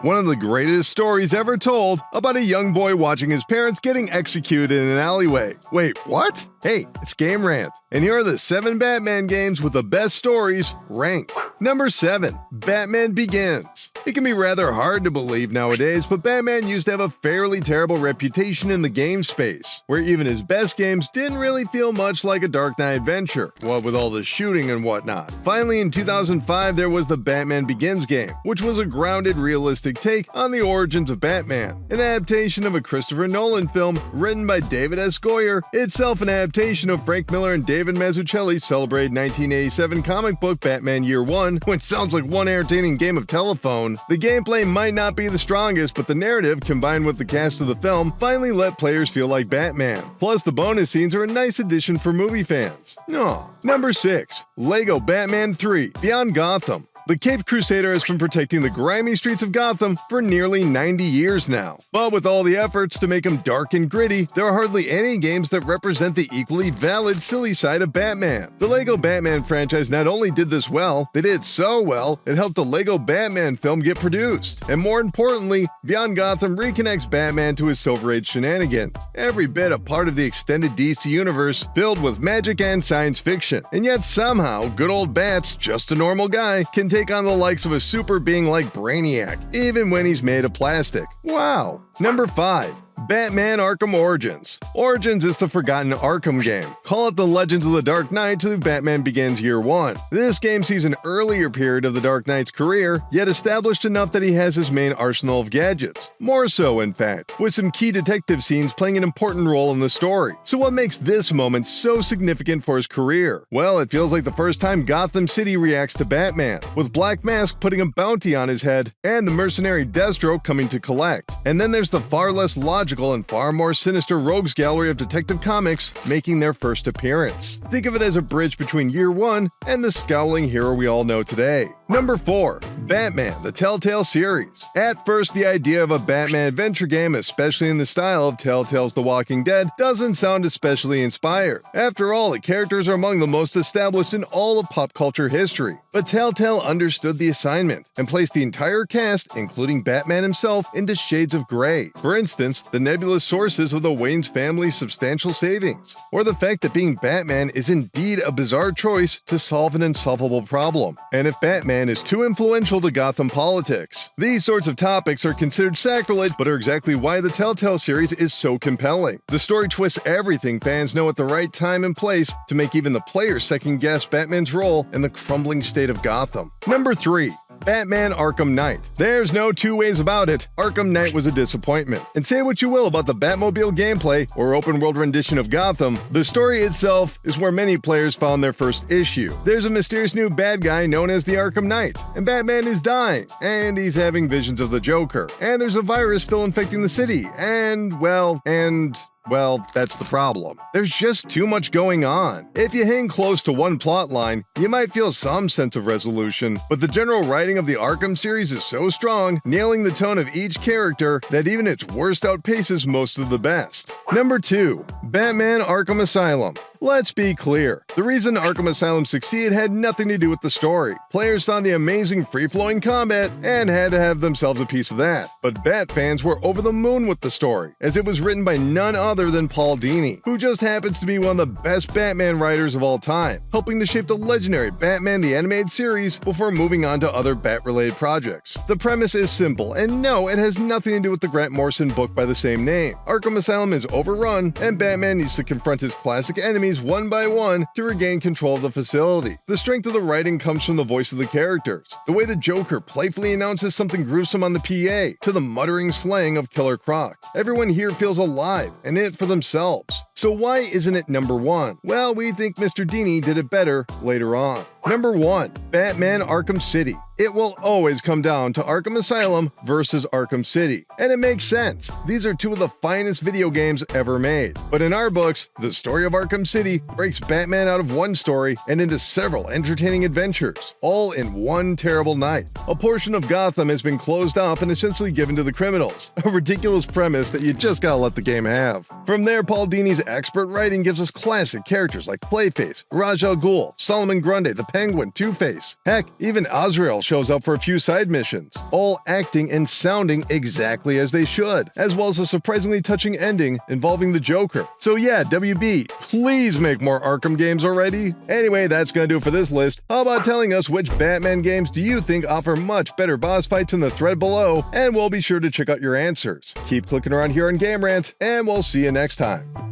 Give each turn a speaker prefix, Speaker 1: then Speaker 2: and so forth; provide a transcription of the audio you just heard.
Speaker 1: one of the greatest stories ever told about a young boy watching his parents getting executed in an alleyway. Wait, what? Hey, it's Game Rant, and here are the 7 Batman games with the best stories ranked. Number 7. Batman Begins. It can be rather hard to believe nowadays, but Batman used to have a fairly terrible reputation in the game space, where even his best games didn't really feel much like a Dark Knight adventure, what with all the shooting and whatnot. Finally, in 2005, there was the Batman Begins game, which was a grounded, realistic take on the origins of Batman. An adaptation of a Christopher Nolan film written by David S. Goyer, itself an adaptation of Frank Miller and David Mazzucchelli's celebrated 1987 comic book Batman Year One, which sounds like one entertaining game of telephone. The gameplay might not be the strongest, but the narrative, combined with the cast of the film, finally let players feel like Batman. Plus, the bonus scenes are a nice addition for movie fans. Number 6. Lego Batman 3 Beyond Gotham. The Caped Crusader has been protecting the grimy streets of Gotham for nearly 90 years now. But with all the efforts to make them dark and gritty, there are hardly any games that represent the equally valid, silly side of Batman. The Lego Batman franchise not only did this well, they did it so well, it helped a Lego Batman film get produced. And more importantly, Beyond Gotham reconnects Batman to his Silver Age shenanigans, every bit a part of the extended DC universe filled with magic and science fiction. And yet somehow, good old Bats, just a normal guy, can take on the likes of a super being like Brainiac, even when he's made of plastic. Wow. Number 5. Batman Arkham Origins. Origins is the forgotten Arkham game. Call it the Legends of the Dark Knight to Batman Begins Year 1. This game sees an earlier period of the Dark Knight's career, yet established enough that he has his main arsenal of gadgets. More so, in fact, with some key detective scenes playing an important role in the story. So what makes this moment so significant for his career? Well, it feels like the first time Gotham City reacts to Batman, with Black Mask putting a bounty on his head, and the mercenary Deathstroke coming to collect. And then there's the far less logical and far more sinister rogues gallery of Detective Comics making their first appearance. Think of it as a bridge between Year 1 and the scowling hero we all know today. Number 4. Batman, the Telltale series. At first, the idea of a Batman adventure game, especially in the style of Telltale's The Walking Dead, doesn't sound especially inspired. After all, the characters are among the most established in all of pop culture history. But Telltale understood the assignment and placed the entire cast, including Batman himself, into shades of gray. For instance, the nebulous sources of the Wayne's family's substantial savings, or the fact that being Batman is indeed a bizarre choice to solve an unsolvable problem, and if Batman is too influential to Gotham politics. These sorts of topics are considered sacrilege, but are exactly why the Telltale series is so compelling. The story twists everything fans know at the right time and place to make even the players second-guess Batman's role in the crumbling state of Gotham. Number 3. Batman Arkham Knight. There's no two ways about it, Arkham Knight was a disappointment. And say what you will about the Batmobile gameplay or open-world rendition of Gotham, the story itself is where many players found their first issue. There's a mysterious new bad guy known as the Arkham Knight, and Batman is dying, and he's having visions of the Joker, and there's a virus still infecting the city, well, that's the problem. There's just too much going on. If you hang close to one plot line, you might feel some sense of resolution, but the general writing of the Arkham series is so strong, nailing the tone of each character, that even its worst outpaces most of the best. Number 2. Batman Arkham Asylum. Let's be clear, the reason Arkham Asylum succeeded had nothing to do with the story. Players saw the amazing free-flowing combat and had to have themselves a piece of that. But Bat fans were over the moon with the story, as it was written by none other than Paul Dini, who just happens to be one of the best Batman writers of all time, helping to shape the legendary Batman the Animated Series before moving on to other Bat-related projects. The premise is simple, and no, it has nothing to do with the Grant Morrison book by the same name. Arkham Asylum is overrun, and Batman needs to confront his classic enemies one by one to regain control of the facility. The strength of the writing comes from the voice of the characters, the way the Joker playfully announces something gruesome on the PA, to the muttering slang of Killer Croc. Everyone here feels alive and in it for themselves. So why isn't it number 1? Well, we think Mr. Dini did it better later on. Number 1. Batman Arkham City. It will always come down to Arkham Asylum versus Arkham City. And it makes sense. These are two of the finest video games ever made. But in our books, the story of Arkham City breaks Batman out of one story and into several entertaining adventures, all in one terrible night. A portion of Gotham has been closed off and essentially given to the criminals. A ridiculous premise that you just gotta let the game have. From there, Paul Dini's expert writing gives us classic characters like Clayface, Ra's al Ghul, Solomon Grundy, the Penguin, Two-Face. Heck, even Azrael shows up for a few side missions, all acting and sounding exactly as they should, as well as a surprisingly touching ending involving the Joker. So yeah, WB, please make more Arkham games already. Anyway, that's gonna do it for this list. How about telling us which Batman games do you think offer much better boss fights in the thread below, and we'll be sure to check out your answers. Keep clicking around here on Game Rant, and we'll see you next time.